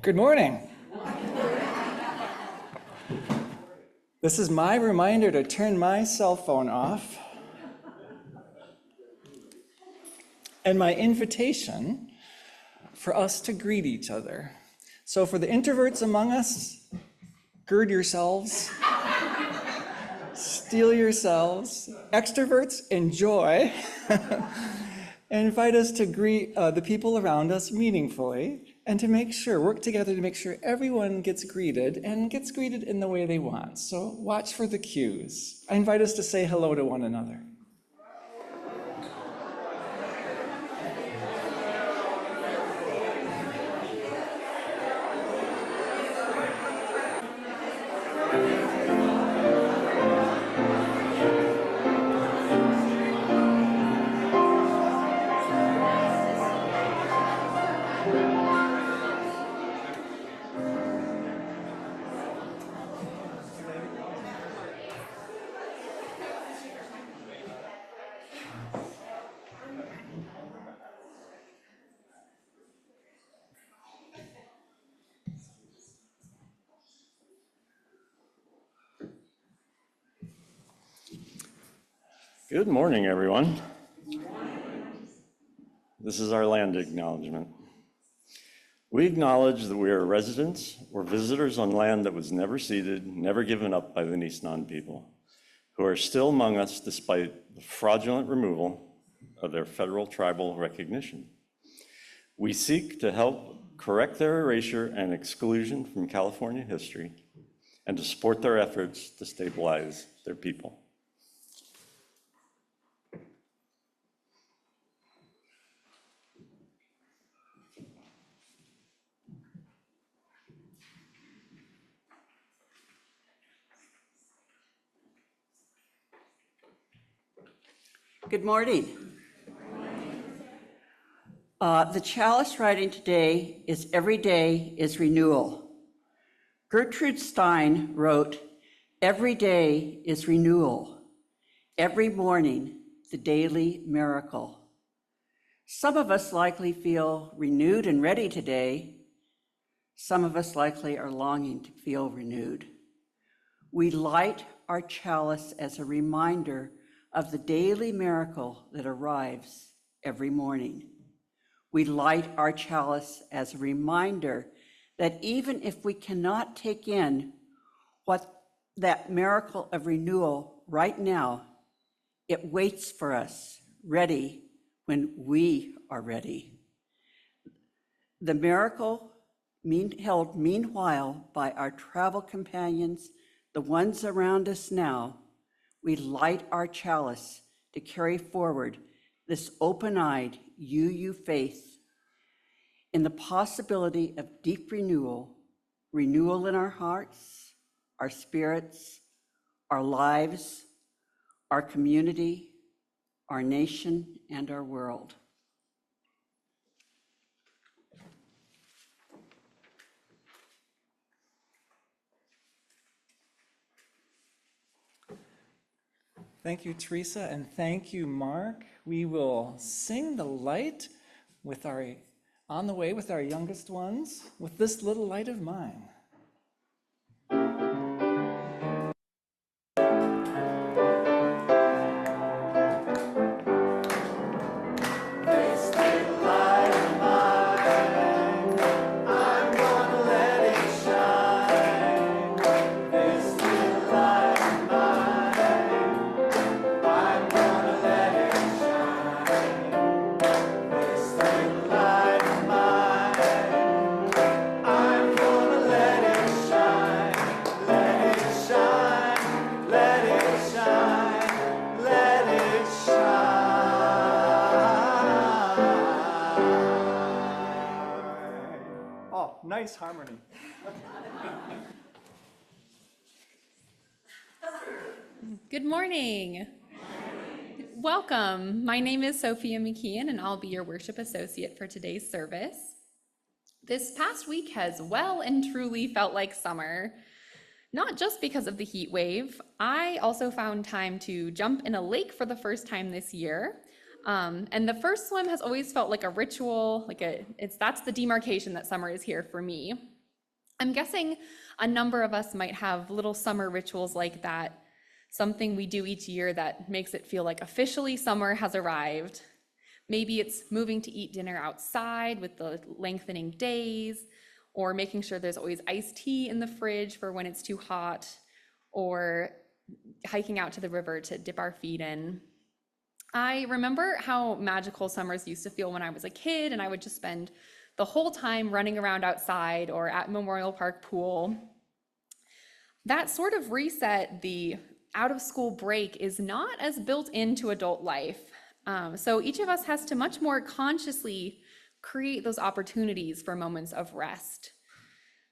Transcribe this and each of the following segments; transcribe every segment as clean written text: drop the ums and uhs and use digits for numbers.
Good morning. This is my reminder to turn my cell phone off and my invitation for us to greet each other. So for the introverts among us, gird yourselves, steel yourselves. Extroverts, enjoy. And invite us to greet the people around us meaningfully and to work together to make sure everyone gets greeted and gets greeted in the way they want. So watch for the cues. I invite us to say hello to one another. Good morning, everyone. This is our land acknowledgement. We acknowledge that we are residents or visitors on land that was never ceded, never given up by the Nisnan people, who are still among us despite the fraudulent removal of their federal tribal recognition. We seek to help correct their erasure and exclusion from California history and to support their efforts to stabilize their people. Good morning. The chalice writing today is "Every day is renewal." Gertrude Stein wrote, "Every day is renewal. Every morning, the daily miracle." Some of us likely feel renewed and ready today. Some of us likely are longing to feel renewed. We light our chalice as a reminder of the daily miracle that arrives every morning. We light our chalice as a reminder that even if we cannot take in what that miracle of renewal right now, it waits for us, ready when we are ready. The miracle held meanwhile by our travel companions, the ones around us now, we light our chalice to carry forward this open-eyed UU faith in the possibility of deep renewal in our hearts, our spirits, our lives, our community, our nation, and our world. Thank you, Teresa, and thank you, Mark. We will sing the light on the way with our youngest ones, with this little light of mine. Nice harmony. Good morning. Welcome. My name is Sophia McKean, and I'll be your worship associate for today's service. This past week has well and truly felt like summer, not just because of the heat wave. I also found time to jump in a lake for the first time this year. And the first swim has always felt like a ritual, that's the demarcation that summer is here for me. I'm guessing a number of us might have little summer rituals like that, something we do each year that makes it feel like officially summer has arrived. Maybe it's moving to eat dinner outside with the lengthening days, or making sure there's always iced tea in the fridge for when it's too hot, or hiking out to the river to dip our feet in. I remember how magical summers used to feel when I was a kid, and I would just spend the whole time running around outside or at Memorial Park pool. That sort of reset, the out of school break, is not as built into adult life. So each of us has to much more consciously create those opportunities for moments of rest.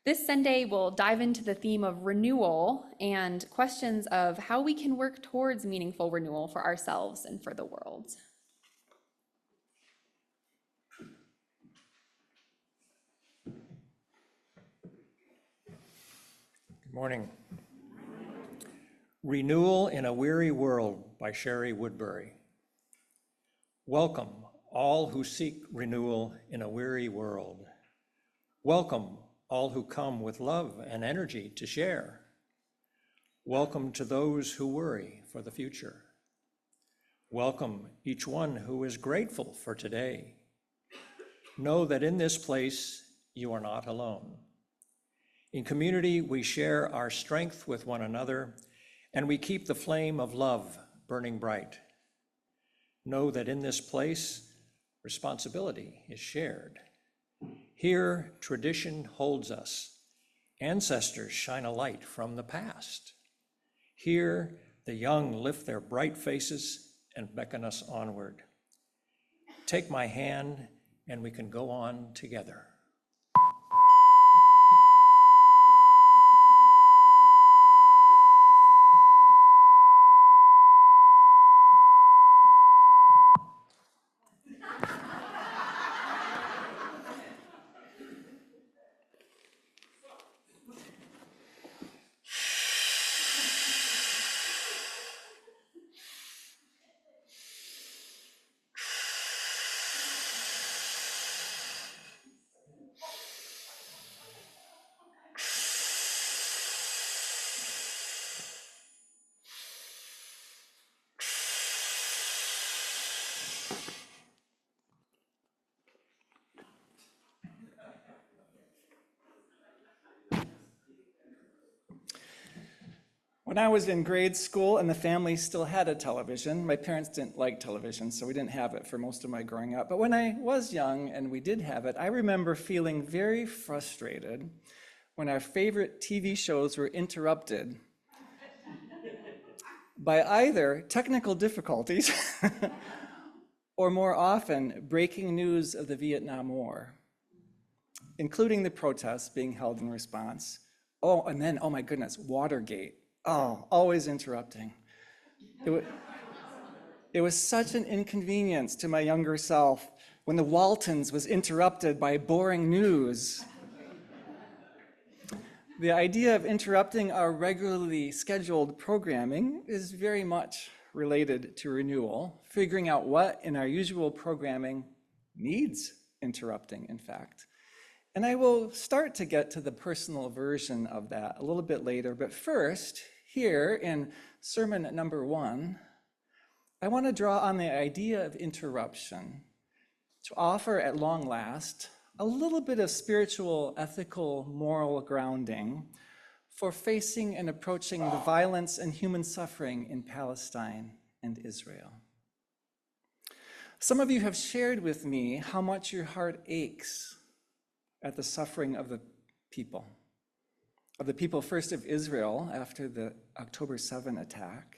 This Sunday, we'll dive into the theme of renewal and questions of how we can work towards meaningful renewal for ourselves and for the world. Good morning. Renewal in a Weary World by Sherry Woodbury. Welcome, all who seek renewal in a weary world. Welcome, all who come with love and energy to share. Welcome to those who worry for the future. Welcome each one who is grateful for today. Know that in this place, you are not alone. In community, we share our strength with one another, and we keep the flame of love burning bright. Know that in this place, responsibility is shared. Here, tradition holds us. Ancestors shine a light from the past. Here, the young lift their bright faces and beckon us onward. Take my hand, and we can go on together. When I was in grade school and the family still had a television, my parents didn't like television, so we didn't have it for most of my growing up. But when I was young and we did have it, I remember feeling very frustrated when our favorite TV shows were interrupted by either technical difficulties or more often breaking news of the Vietnam War, including the protests being held in response. Oh, and then, oh my goodness, Watergate. Oh, always interrupting. It was such an inconvenience to my younger self when the Waltons was interrupted by boring news. The idea of interrupting our regularly scheduled programming is very much related to renewal, figuring out what in our usual programming needs interrupting, in fact. And I will start to get to the personal version of that a little bit later, but first, here in sermon number 1, I want to draw on the idea of interruption to offer at long last a little bit of spiritual, ethical, moral grounding for facing and approaching the violence and human suffering in Palestine and Israel. Some of you have shared with me how much your heart aches at the suffering of the people first of Israel after the October 7 attack,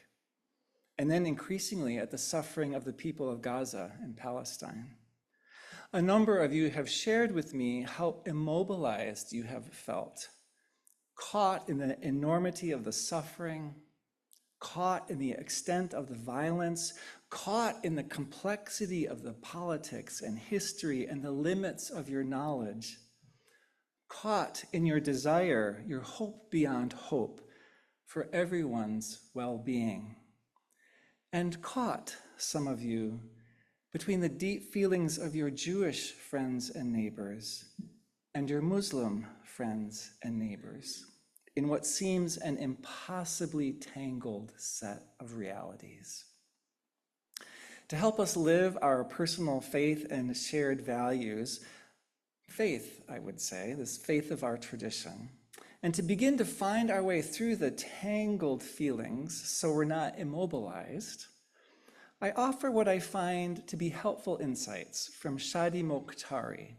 and then increasingly at the suffering of the people of Gaza and Palestine. A number of you have shared with me how immobilized you have felt, caught in the enormity of the suffering, caught in the extent of the violence, caught in the complexity of the politics and history and the limits of your knowledge, caught in your desire, your hope beyond hope for everyone's well-being, and caught, some of you, between the deep feelings of your Jewish friends and neighbors and your Muslim friends and neighbors in what seems an impossibly tangled set of realities. To help us live our personal faith and shared values, faith, I would say, this faith of our tradition, and to begin to find our way through the tangled feelings so we're not immobilized, I offer what I find to be helpful insights from Shadi Mokhtari,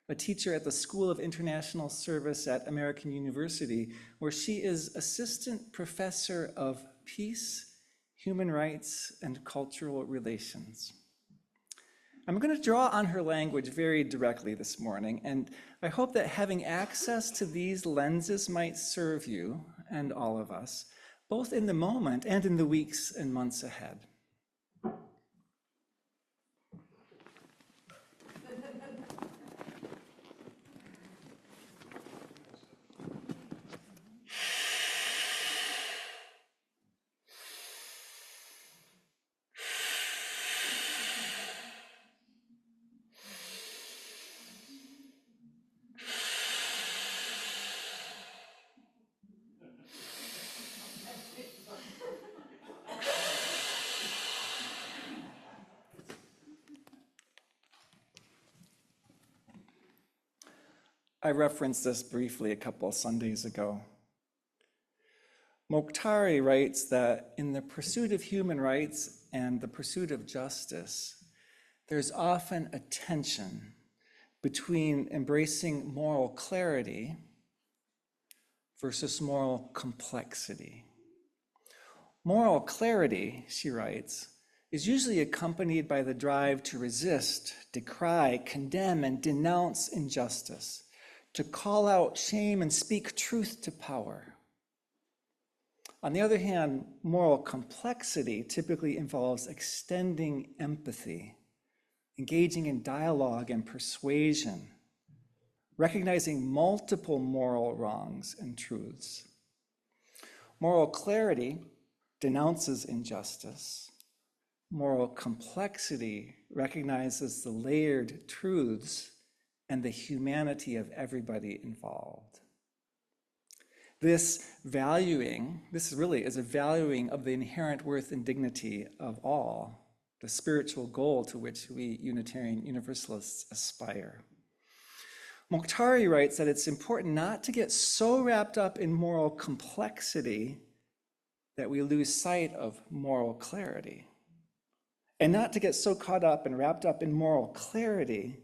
a teacher at the School of International Service at American University, where she is assistant professor of peace, human rights, and cultural relations. I'm going to draw on her language very directly this morning, and I hope that having access to these lenses might serve you and all of us, both in the moment and in the weeks and months ahead. I referenced this briefly a couple of Sundays ago. Mokhtari writes that in the pursuit of human rights and the pursuit of justice, there's often a tension between embracing moral clarity versus moral complexity. Moral clarity, she writes, is usually accompanied by the drive to resist, decry, condemn, and denounce injustice, to call out shame and speak truth to power. On the other hand, moral complexity typically involves extending empathy, engaging in dialogue and persuasion, recognizing multiple moral wrongs and truths. Moral clarity denounces injustice. Moral complexity recognizes the layered truths and the humanity of everybody involved. This really is a valuing of the inherent worth and dignity of all, the spiritual goal to which we Unitarian Universalists aspire. Mokhtari writes that it's important not to get so wrapped up in moral complexity that we lose sight of moral clarity, and not to get so caught up and wrapped up in moral clarity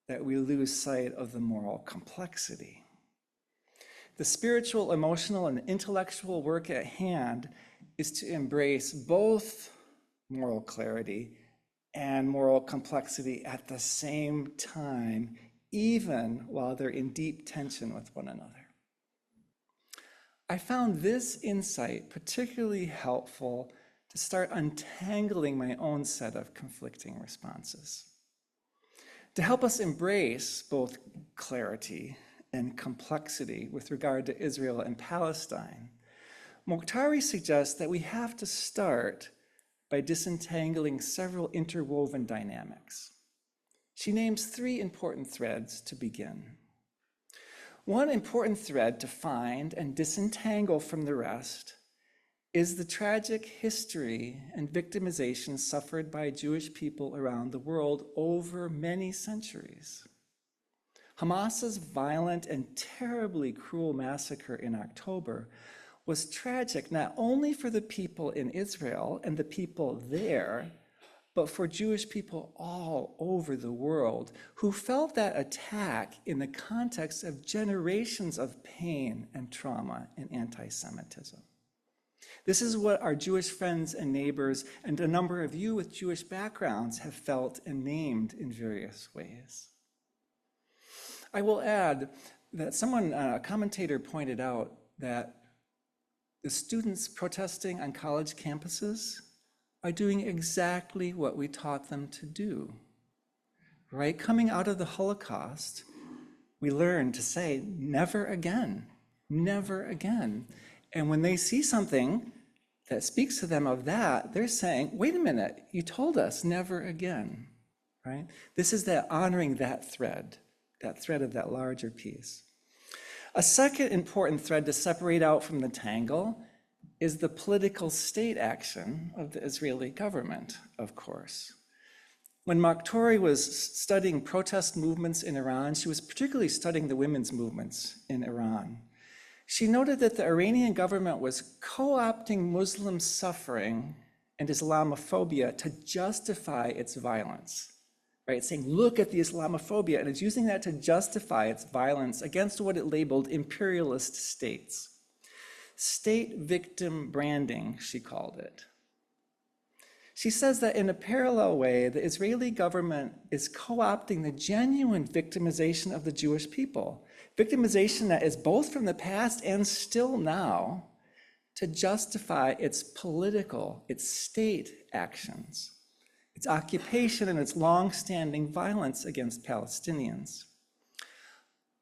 that we lose sight of the moral complexity. The spiritual, emotional, and intellectual work at hand is to embrace both moral clarity and moral complexity at the same time, even while they're in deep tension with one another. I found this insight particularly helpful to start untangling my own set of conflicting responses. To help us embrace both clarity and complexity with regard to Israel and Palestine, Mokhtari suggests that we have to start by disentangling several interwoven dynamics. She names 3 important threads to begin. One important thread to find and disentangle from the rest is the tragic history and victimization suffered by Jewish people around the world over many centuries. Hamas's violent and terribly cruel massacre in October was tragic not only for the people in Israel and the people there, but for Jewish people all over the world who felt that attack in the context of generations of pain and trauma and anti-Semitism. This is what our Jewish friends and neighbors and a number of you with Jewish backgrounds have felt and named in various ways. I will add that a commentator pointed out that the students protesting on college campuses are doing exactly what we taught them to do, right? Coming out of the Holocaust, we learned to say, never again, never again. And when they see something that speaks to them of that, they're saying, wait a minute, you told us never again, right? This is that honoring that thread that thread of that larger piece. A second important thread to separate out from the tangle is the political state action of the Israeli government, of course. When Makhtouri was studying protest movements in Iran, she was particularly studying the women's movements in Iran. She noted that the Iranian government was co-opting Muslim suffering and Islamophobia to justify its violence, right? It's saying, look at the Islamophobia, and it's using that to justify its violence against what it labeled imperialist states. State victim branding, she called it. She says that in a parallel way, the Israeli government is co-opting the genuine victimization of the Jewish people, victimization that is both from the past and still now, to justify its political, its state actions, its occupation and its long-standing violence against Palestinians.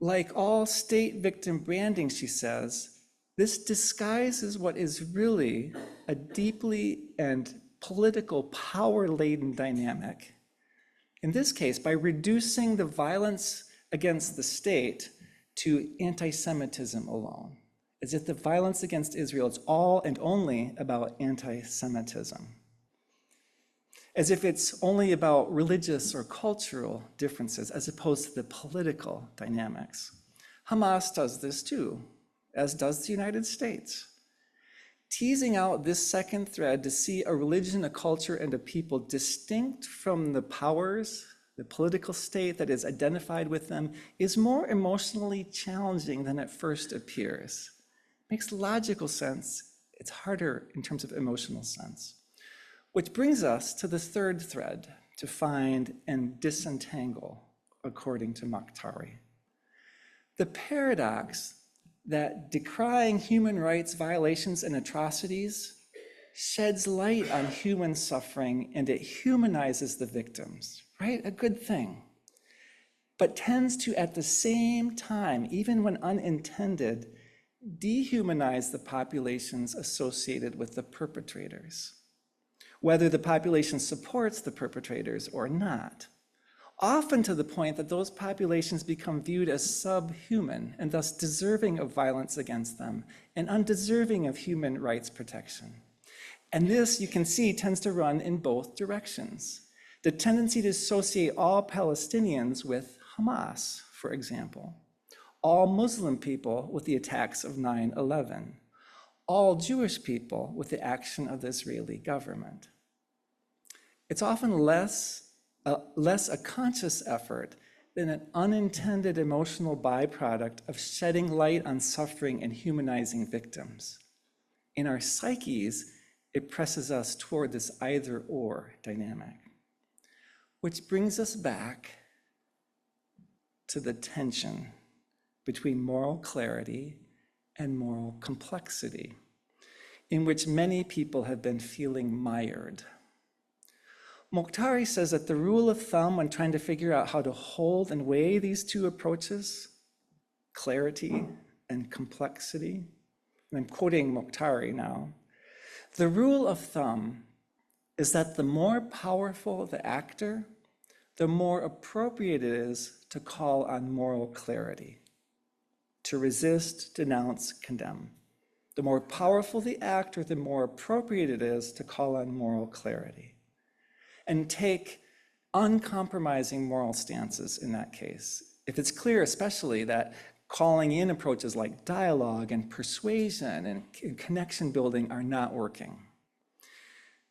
Like all state victim branding, she says, this disguises what is really a deeply and political power-laden dynamic. In this case, by reducing the violence against the state to anti-Semitism alone, as if the violence against Israel is all and only about anti-Semitism, as if it's only about religious or cultural differences as opposed to the political dynamics. Hamas does this too, as does the United States. Teasing out this second thread to see a religion, a culture, and a people distinct from the powers, the political state that is identified with them, is more emotionally challenging than it first appears. Makes logical sense. It's harder in terms of emotional sense. Which brings us to the third thread to find and disentangle, according to Makhtouri. The paradox that decrying human rights violations and atrocities sheds light on human suffering and it humanizes the victims, right? A good thing. But tends to, at the same time, even when unintended, dehumanize the populations associated with the perpetrators, whether the population supports the perpetrators or not. Often to the point that those populations become viewed as subhuman and thus deserving of violence against them and undeserving of human rights protection. And this, you can see, tends to run in both directions. The tendency to associate all Palestinians with Hamas, for example, all Muslim people with the attacks of 9/11, all Jewish people with the action of the Israeli government. It's often less a conscious effort than an unintended emotional byproduct of shedding light on suffering and humanizing victims. In our psyches, it presses us toward this either-or dynamic, which brings us back to the tension between moral clarity and moral complexity, in which many people have been feeling mired. Makhtouri says that the rule of thumb when trying to figure out how to hold and weigh these two approaches, clarity and complexity, and I'm quoting Makhtouri now, the rule of thumb is that the more powerful the actor, the more appropriate it is to call on moral clarity, to resist, denounce, condemn. The more powerful the actor, the more appropriate it is to call on moral clarity and take uncompromising moral stances in that case. If it's clear, especially, that calling in approaches like dialogue and persuasion and connection building are not working.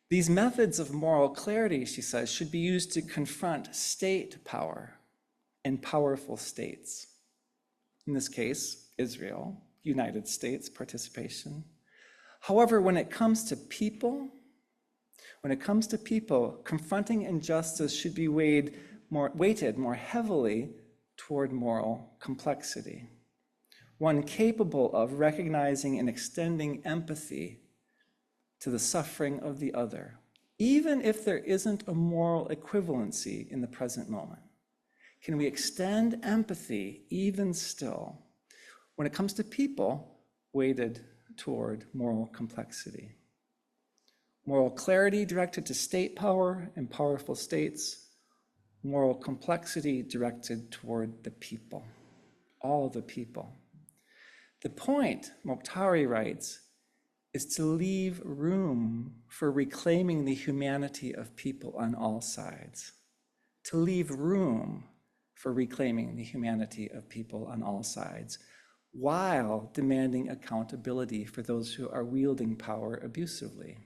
These methods of moral clarity, she says, should be used to confront state power and powerful states. In this case, Israel, United States participation. However, when it comes to people, confronting injustice should be weighted more heavily toward moral complexity. One capable of recognizing and extending empathy to the suffering of the other, even if there isn't a moral equivalency in the present moment. Can we extend empathy even still when it comes to people weighted toward moral complexity? Moral clarity directed to state power and powerful states, moral complexity directed toward the people, all the people. The point, Mokhtari writes, is to leave room for reclaiming the humanity of people on all sides. To leave room for reclaiming the humanity of people on all sides, while demanding accountability for those who are wielding power abusively.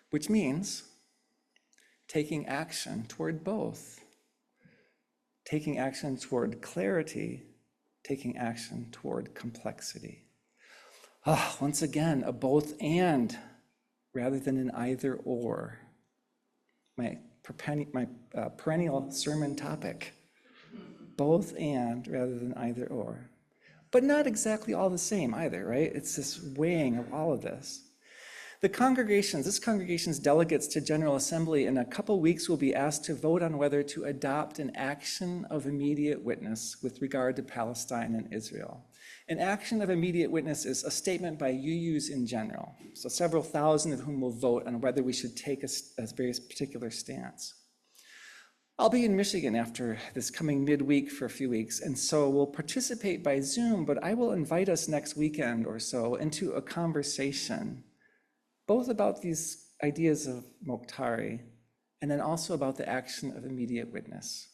Which means taking action toward both. Taking action toward clarity, taking action toward complexity. Once again, a both and rather than an either or. My perennial sermon topic. Both and rather than either or. But not exactly all the same either, right? It's this weighing of all of this. This congregation's delegates to General Assembly in a couple weeks will be asked to vote on whether to adopt an action of immediate witness with regard to Palestine and Israel. An action of immediate witness is a statement by UUs in general, so several thousand of whom will vote on whether we should take a very particular stance. I'll be in Michigan after this coming midweek for a few weeks, and so we'll participate by Zoom, but I will invite us next weekend or so into a conversation both about these ideas of Mokhtari and then also about the action of immediate witness.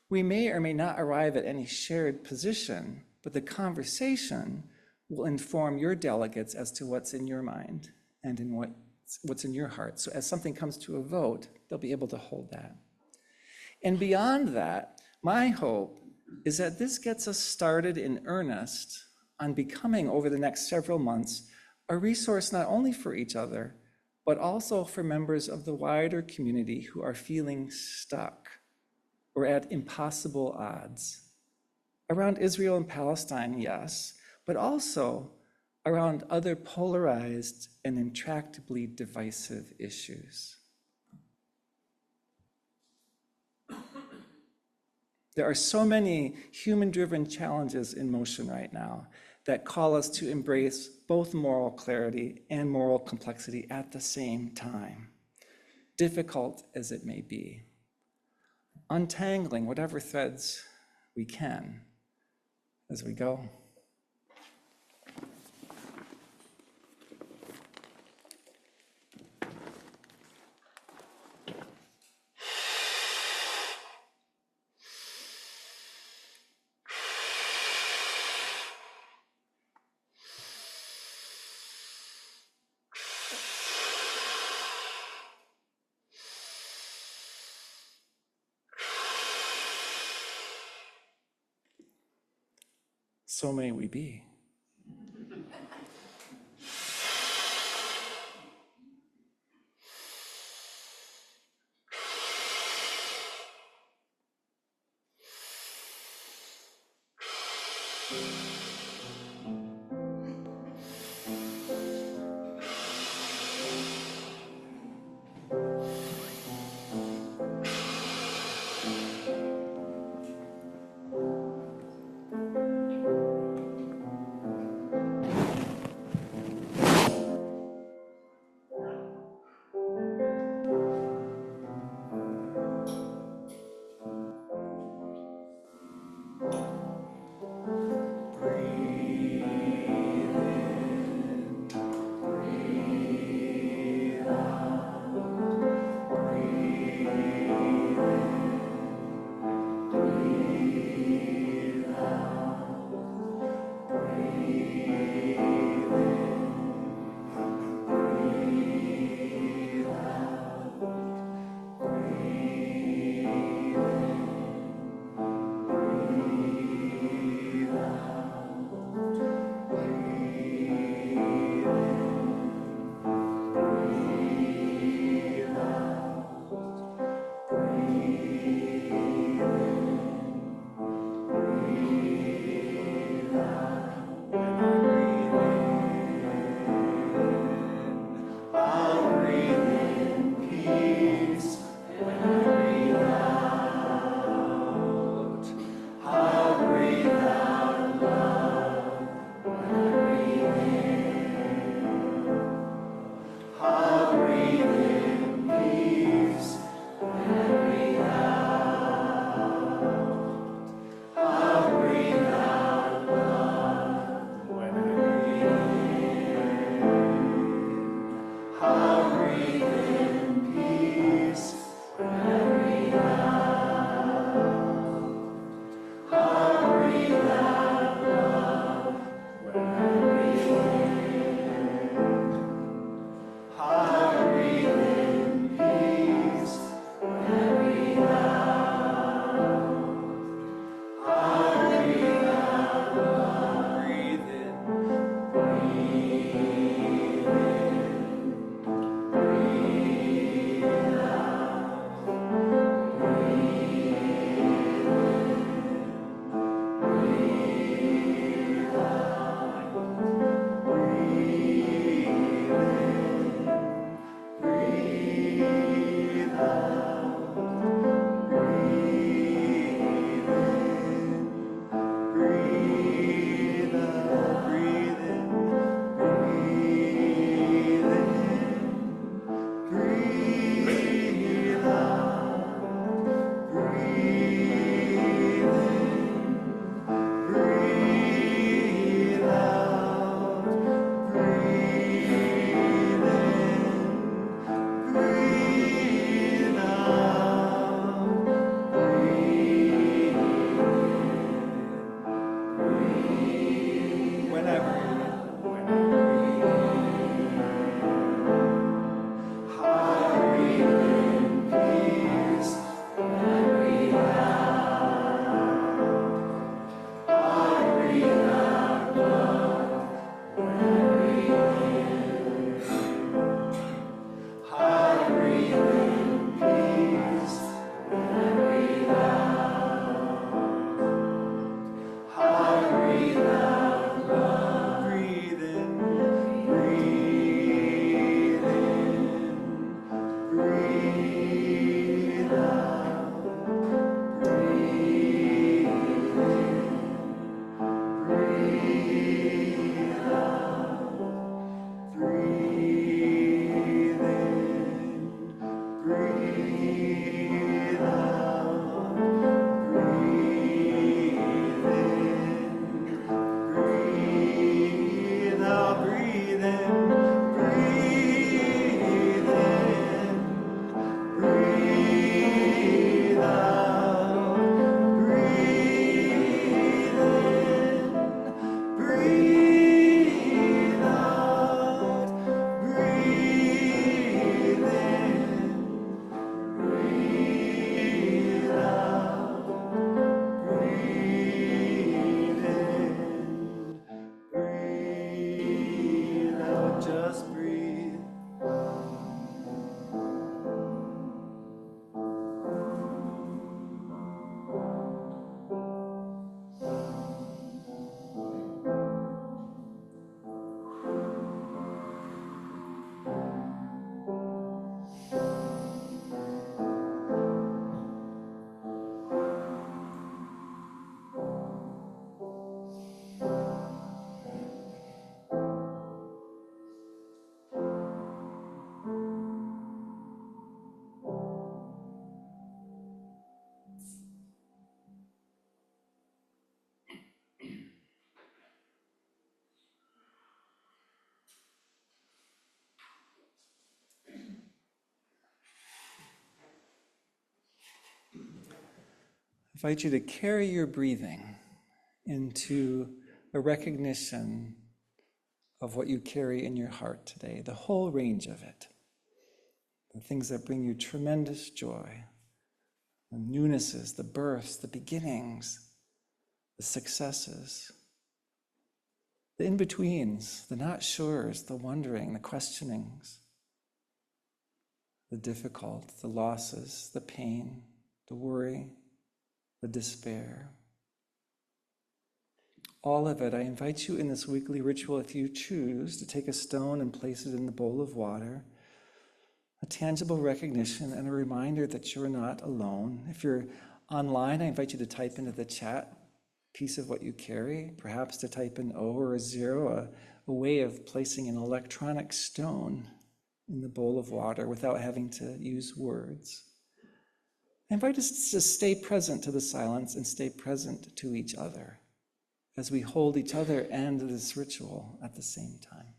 We may or may not arrive at any shared position, but the conversation will inform your delegates as to what's in your mind and in what's in your heart. So as something comes to a vote, they'll be able to hold that. And beyond that, my hope is that this gets us started in earnest on becoming, over the next several months, a resource not only for each other, but also for members of the wider community who are feeling stuck or at impossible odds. Around Israel and Palestine, yes, but also around other polarized and intractably divisive issues. There are so many human-driven challenges in motion right now that call us to embrace both moral clarity and moral complexity at the same time, difficult as it may be. Untangling whatever threads we can as we go. So may we be. I invite you to carry your breathing into a recognition of what you carry in your heart today, the whole range of it, the things that bring you tremendous joy, the newnesses, the births, the beginnings, the successes, the in-betweens, the not sures, the wondering, the questionings, the difficult, the losses, the pain, the worry, the despair. All of it, I invite you in this weekly ritual, if you choose, to take a stone and place it in the bowl of water, a tangible recognition and a reminder that you're not alone. If you're online, I invite you to type into the chat a piece of what you carry, perhaps to type an O or a 0, a way of placing an electronic stone in the bowl of water without having to use words. I invite us to stay present to the silence and stay present to each other as we hold each other and this ritual at the same time.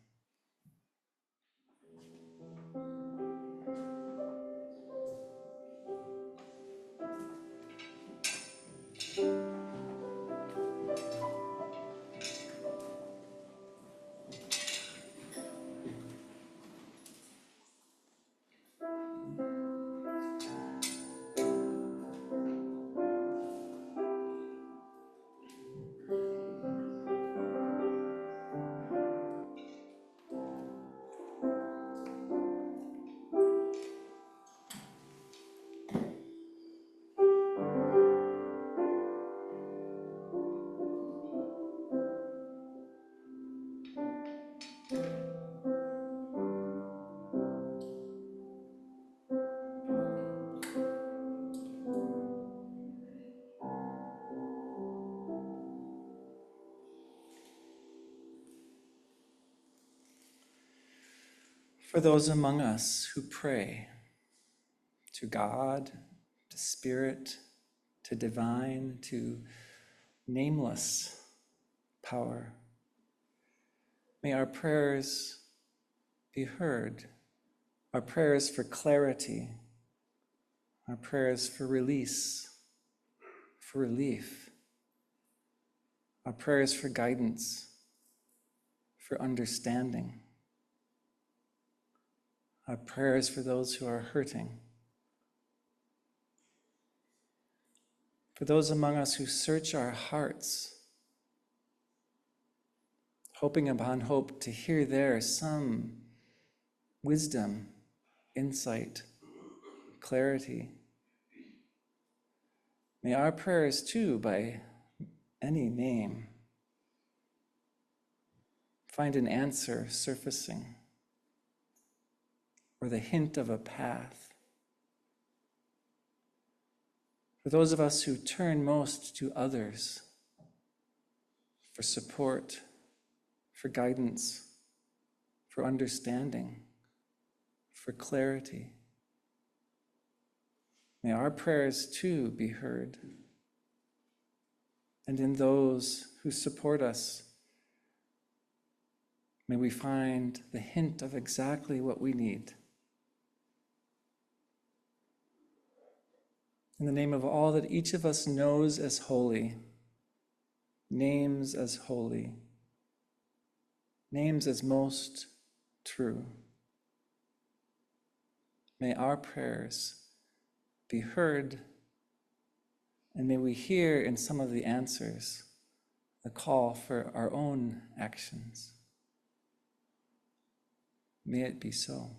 For those among us who pray to God, to Spirit, to divine, to nameless power, may our prayers be heard, our prayers for clarity, our prayers for release, for relief, our prayers for guidance, for understanding. Our prayers for those who are hurting. For those among us who search our hearts, hoping upon hope to hear there some wisdom, insight, clarity. May our prayers too, by any name, find an answer surfacing, or the hint of a path. For those of us who turn most to others for support, for guidance, for understanding, for clarity, may our prayers too be heard. And in those who support us, may we find the hint of exactly what we need. In the name of all that each of us knows as holy, names as holy, names as most true, may our prayers be heard, and may we hear in some of the answers the call for our own actions. May it be so.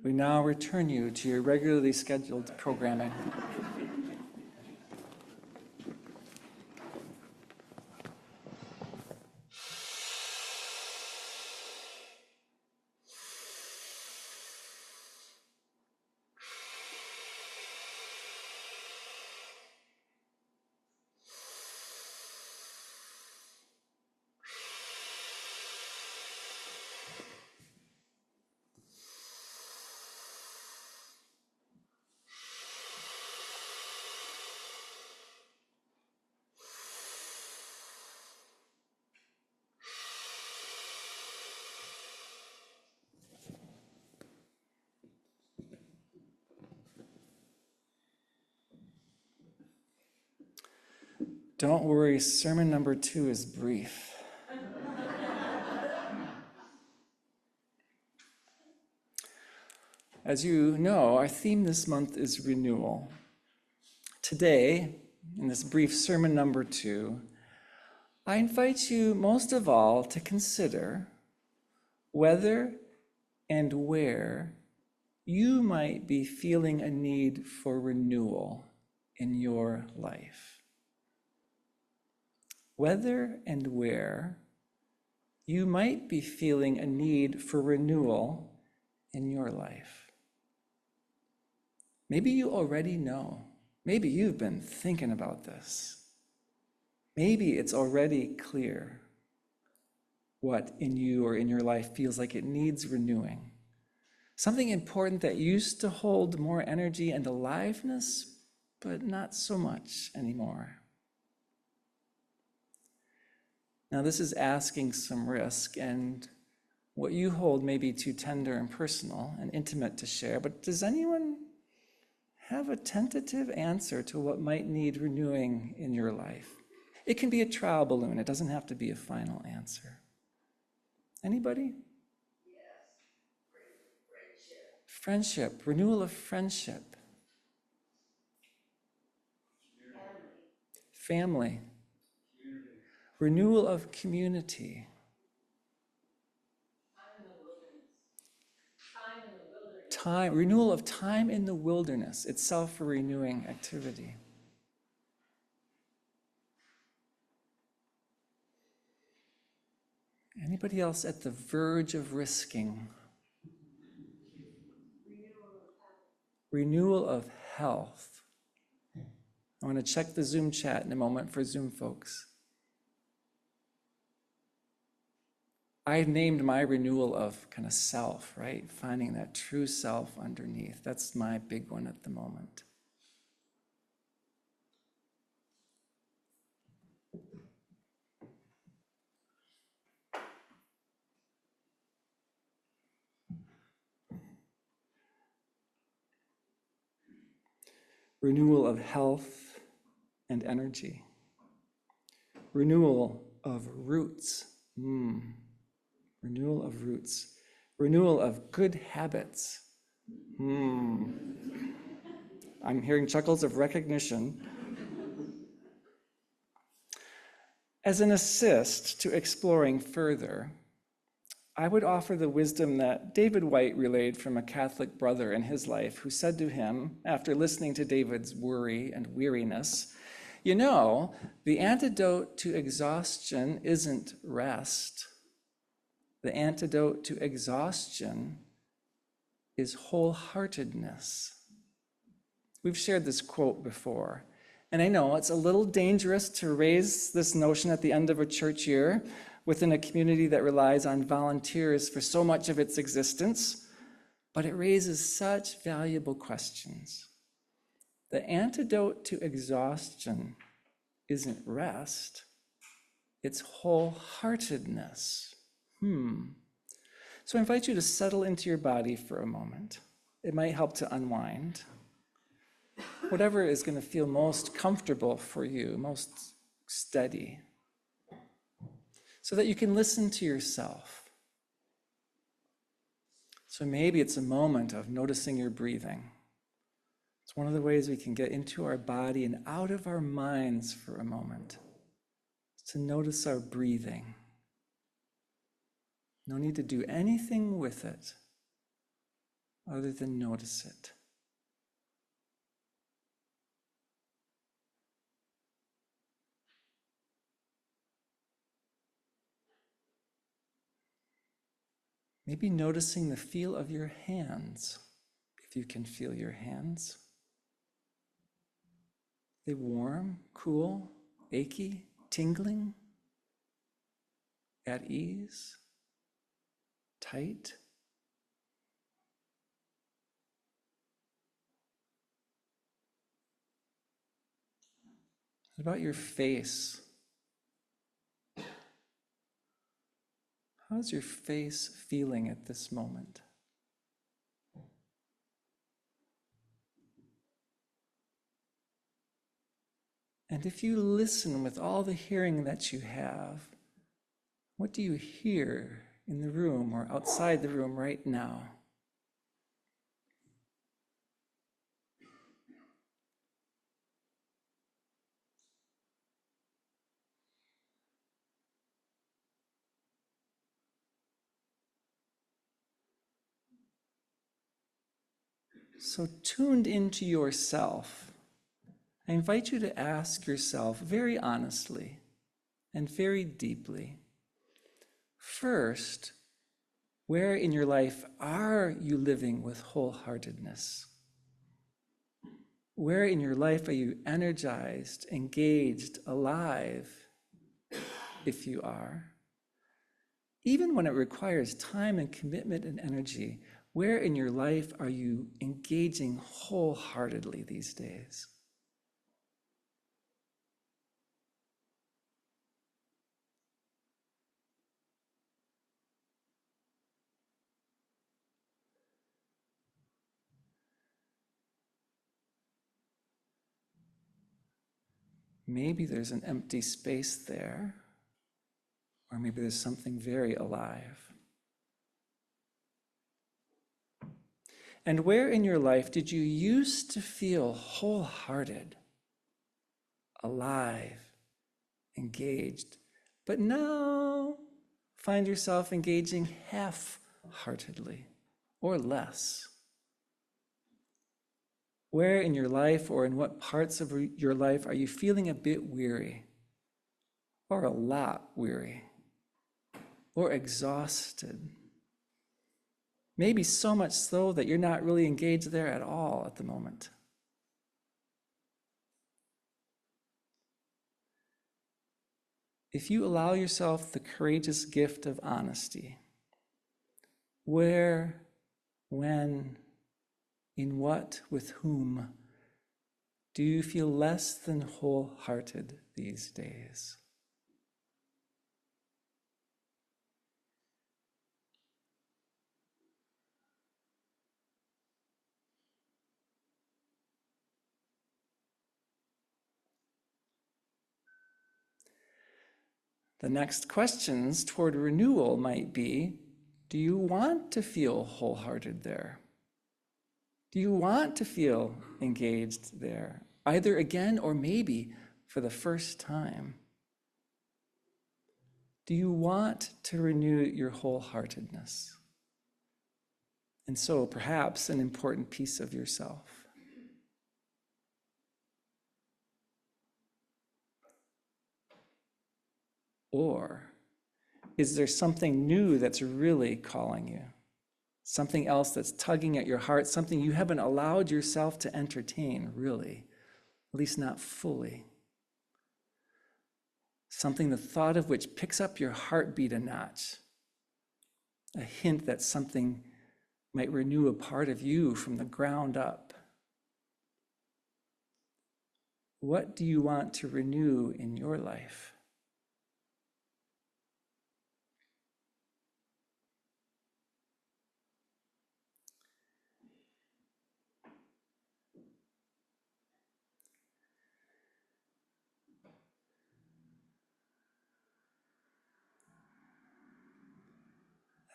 We now return you to your regularly scheduled programming. Don't worry, sermon number 2 is brief. As you know, our theme this month is renewal. Today, in this brief sermon number 2, I invite you most of all to consider whether and where you might be feeling a need for renewal in your life. Whether and where you might be feeling a need for renewal in your life. Maybe you already know. Maybe you've been thinking about this. Maybe it's already clear what in you or in your life feels like it needs renewing. Something important that used to hold more energy and aliveness, but not so much anymore. Now, this is asking some risk, and what you hold may be too tender and personal and intimate to share, but does anyone have a tentative answer to what might need renewing in your life? It can be a trial balloon. It doesn't have to be a final answer. Anybody? Friendship, renewal of friendship. Family. Renewal of community. Time, renewal of time in the wilderness, itself a renewing activity. Anybody else at the verge of risking? Renewal of health. I want to check the Zoom chat in a moment for Zoom folks. I named my renewal of kind of self, right? Finding that true self underneath. That's my big one at the moment. Renewal of health and energy. Renewal of roots. Renewal of roots. Renewal of good habits. I'm hearing chuckles of recognition. As an assist to exploring further, I would offer the wisdom that David White relayed from a Catholic brother in his life who said to him, after listening to David's worry and weariness, you know, the antidote to exhaustion isn't rest. The antidote to exhaustion is wholeheartedness. We've shared this quote before, and I know it's a little dangerous to raise this notion at the end of a church year within a community that relies on volunteers for so much of its existence, but it raises such valuable questions. The antidote to exhaustion isn't rest, it's wholeheartedness. So I invite you to settle into your body for a moment. It might help to unwind. Whatever is going to feel most comfortable for you, most steady, so that you can listen to yourself. So maybe it's a moment of noticing your breathing. It's one of the ways we can get into our body and out of our minds for a moment. It's to notice our breathing. No need to do anything with it other than notice it. Maybe noticing the feel of your hands, if you can feel your hands. Are they warm, cool, achy, tingling, at ease, tight? What about your face? How's your face feeling at this moment? And if you listen with all the hearing that you have, what do you hear in the room or outside the room right now? So tuned into yourself, I invite you to ask yourself very honestly and very deeply, first, where in your life are you living with wholeheartedness? Where in your life are you energized, engaged, alive, if you are? Even when it requires time and commitment and energy, where in your life are you engaging wholeheartedly these days? maybe there's an empty space there, or maybe there's something very alive. And where in your life did you used to feel wholehearted, alive, engaged, but now find yourself engaging half-heartedly or less? Where in your life or in what parts of your life are you feeling a bit weary, or a lot weary, or exhausted? Maybe so much so that you're not really engaged there at all at the moment. If you allow yourself the courageous gift of honesty, where, when, in what, with whom, do you feel less than wholehearted these days? The next questions toward renewal might be, do you want to feel wholehearted there? Do you want to feel engaged there, either again or maybe for the first time? Do you want to renew your wholeheartedness? And so perhaps an important piece of yourself. Or is there something new that's really calling you? Something else that's tugging at your heart, something you haven't allowed yourself to entertain, really, at least not fully. Something the thought of which picks up your heartbeat a notch. A hint that something might renew a part of you from the ground up. What do you want to renew in your life?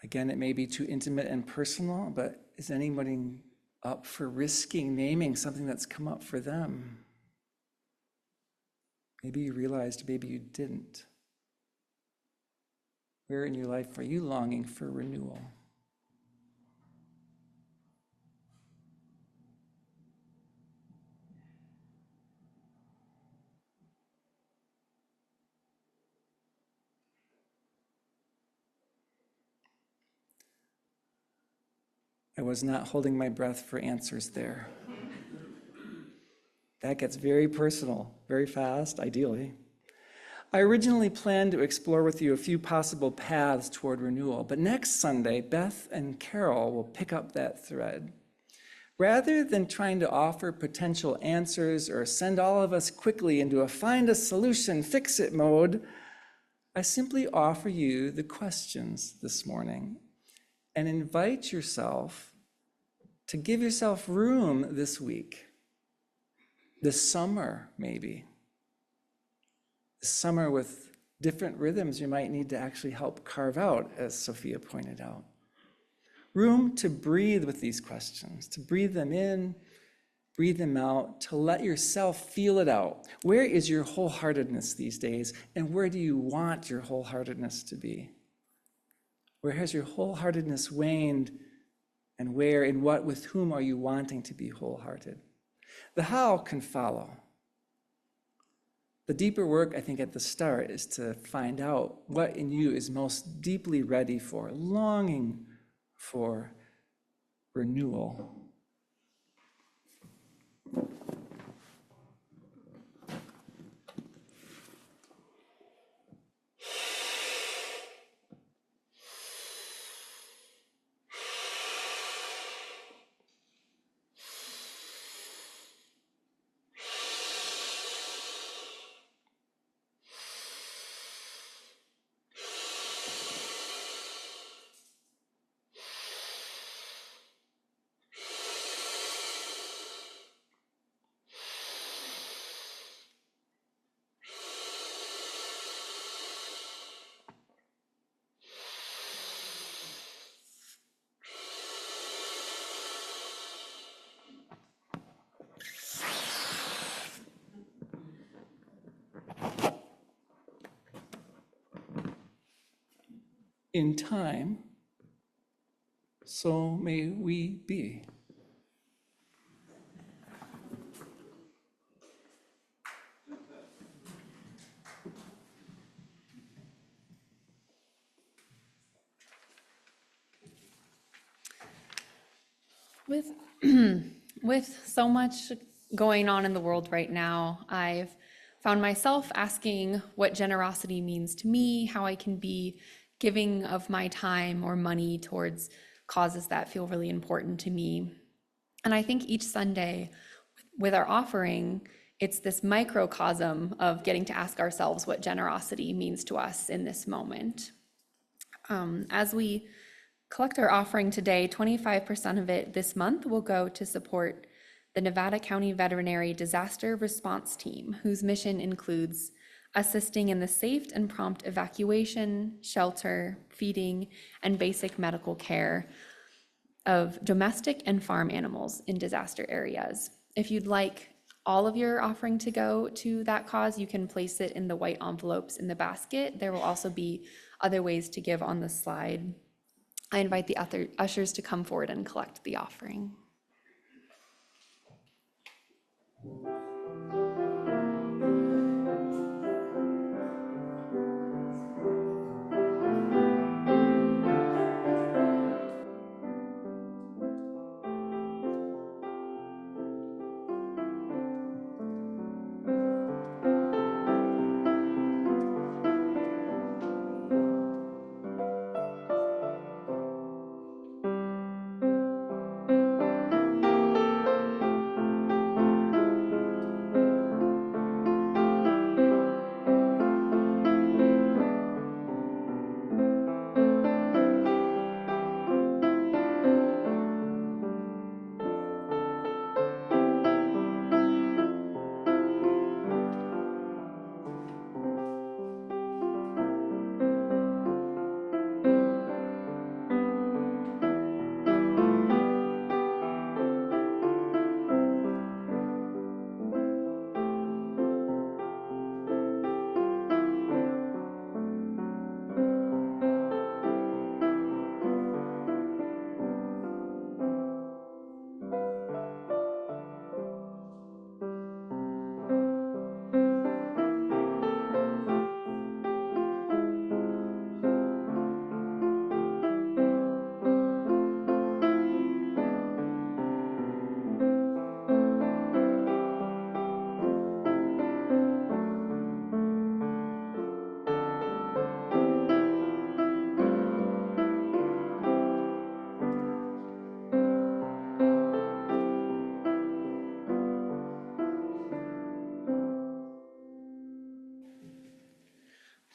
Again, it may be too intimate and personal, but is anybody up for risking naming something that's come up for them? Maybe you realized, maybe you didn't. Where in your life are you longing for renewal? I was not holding my breath for answers there. That gets very personal, very fast, ideally. I originally planned to explore with you a few possible paths toward renewal, but next Sunday, Beth and Carol will pick up that thread. Rather than trying to offer potential answers or send all of us quickly into a find a solution, fix it mode, I simply offer you the questions this morning and invite yourself to give yourself room this week, this summer maybe. This summer with different rhythms you might need to actually help carve out, as Sophia pointed out. Room to breathe with these questions, to breathe them in, breathe them out, to let yourself feel it out. Where is your wholeheartedness these days, and where do you want your wholeheartedness to be? Where has your wholeheartedness waned, and where, in what, with whom are you wanting to be wholehearted? The how can follow. The deeper work, I think, at the start is to find out what in you is most deeply ready for, longing for renewal. in time, so may we be. With, with so much going on in the world right now, I've found myself asking what generosity means to me, how I can be giving of my time or money towards causes that feel really important to me. And I think each Sunday with our offering, it's this microcosm of getting to ask ourselves what generosity means to us in this moment. As we collect our offering today, 25% of it this month will go to support the Nevada County Veterinary Disaster Response Team, whose mission includes assisting in the safe and prompt evacuation, shelter, feeding, and basic medical care of domestic and farm animals in disaster areas. If you'd like all of your offering to go to that cause, you can place it in the white envelopes in the basket. There will also be other ways to give on the slide. I invite the other ushers to come forward and collect the offering.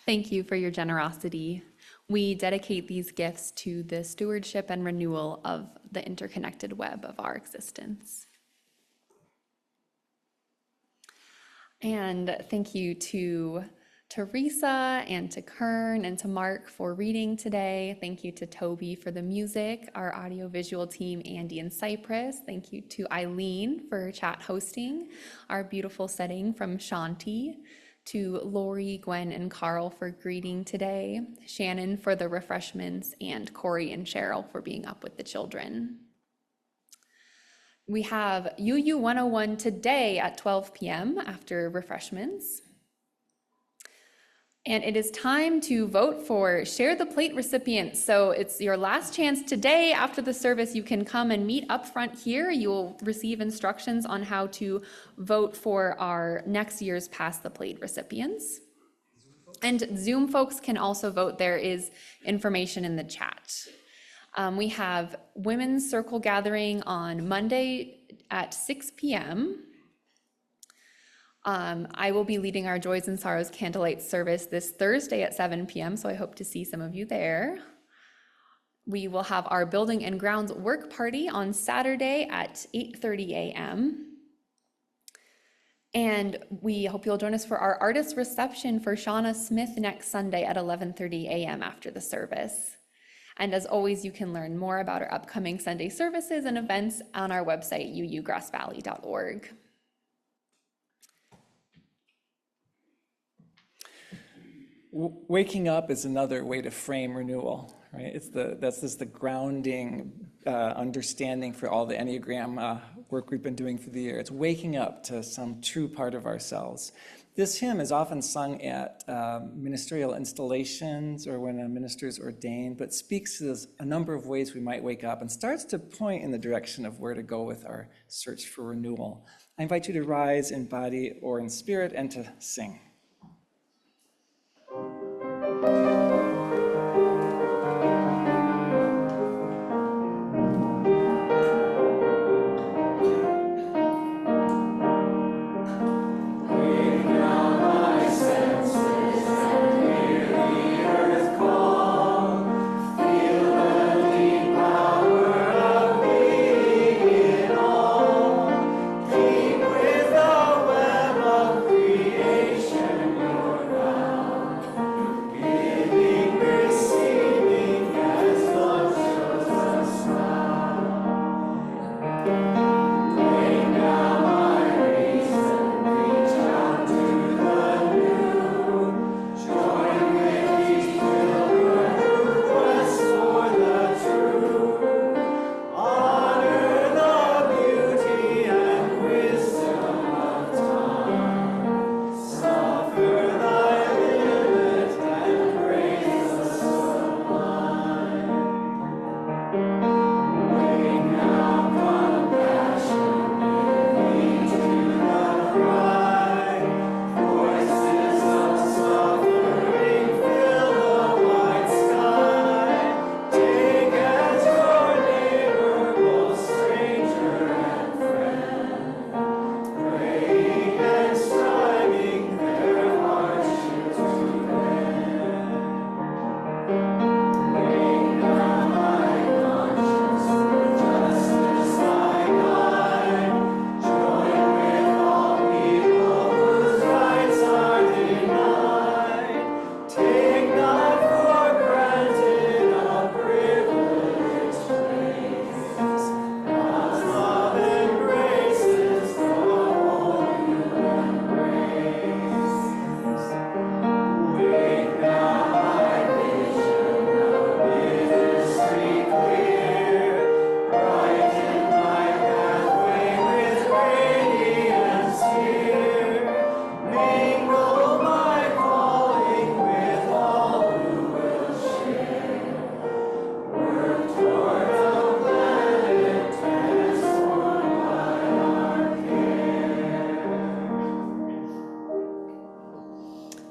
Thank you for your generosity. We dedicate these gifts to the stewardship and renewal of the interconnected web of our existence. And thank you to Teresa and to Kern and to Mark for reading today. Thank you to Toby for the music, our audiovisual team, Andy and Cypress. Thank you to Eileen for chat hosting, our beautiful setting from Shanti, to Lori, Gwen, and Carl for greeting today, Shannon for the refreshments, and Corey and Cheryl for being up with the children. We have UU 101 today at 12 p.m. after refreshments. And it is time to vote for Share the Plate recipients. So it's your last chance today. After the service, you can come and meet up front here. You will receive instructions on how to vote for our next year's Pass the Plate recipients. And Zoom folks can also vote. There is information in the chat. We have Women's Circle Gathering on Monday at 6 p.m. I will be leading our Joys and Sorrows Candlelight service this Thursday at 7 p.m., so I hope to see some of you there. We will have our Building and Grounds work party on Saturday at 8:30 a.m. And we hope you'll join us for our artist reception for Shauna Smith next Sunday at 11:30 a.m. after the service. And as always, you can learn more about our upcoming Sunday services and events on our website, uugrassvalley.org. Waking up is another way to frame renewal, right? That's just the grounding understanding for all the Enneagram work we've been doing for the year. It's waking up to some true part of ourselves. This hymn is often sung at ministerial installations or when a minister is ordained, but speaks to a number of ways we might wake up and starts to point in the direction of where to go with our search for renewal. I invite you to rise in body or in spirit and to sing.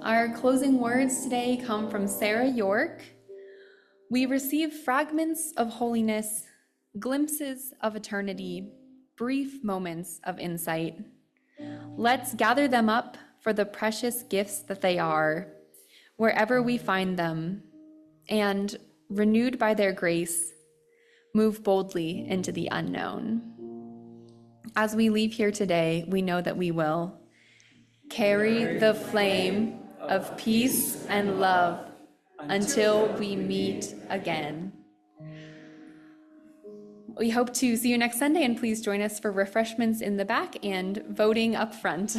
Our closing words today come from Sarah York. We receive fragments of holiness, glimpses of eternity, brief moments of insight. Let's gather them up for the precious gifts that they are, wherever we find them, and, renewed by their grace, move boldly into the unknown. As we leave here today, we know that we will carry the flame of peace and love until we meet again. We hope to see you next Sunday, and please join us for refreshments in the back and voting up front.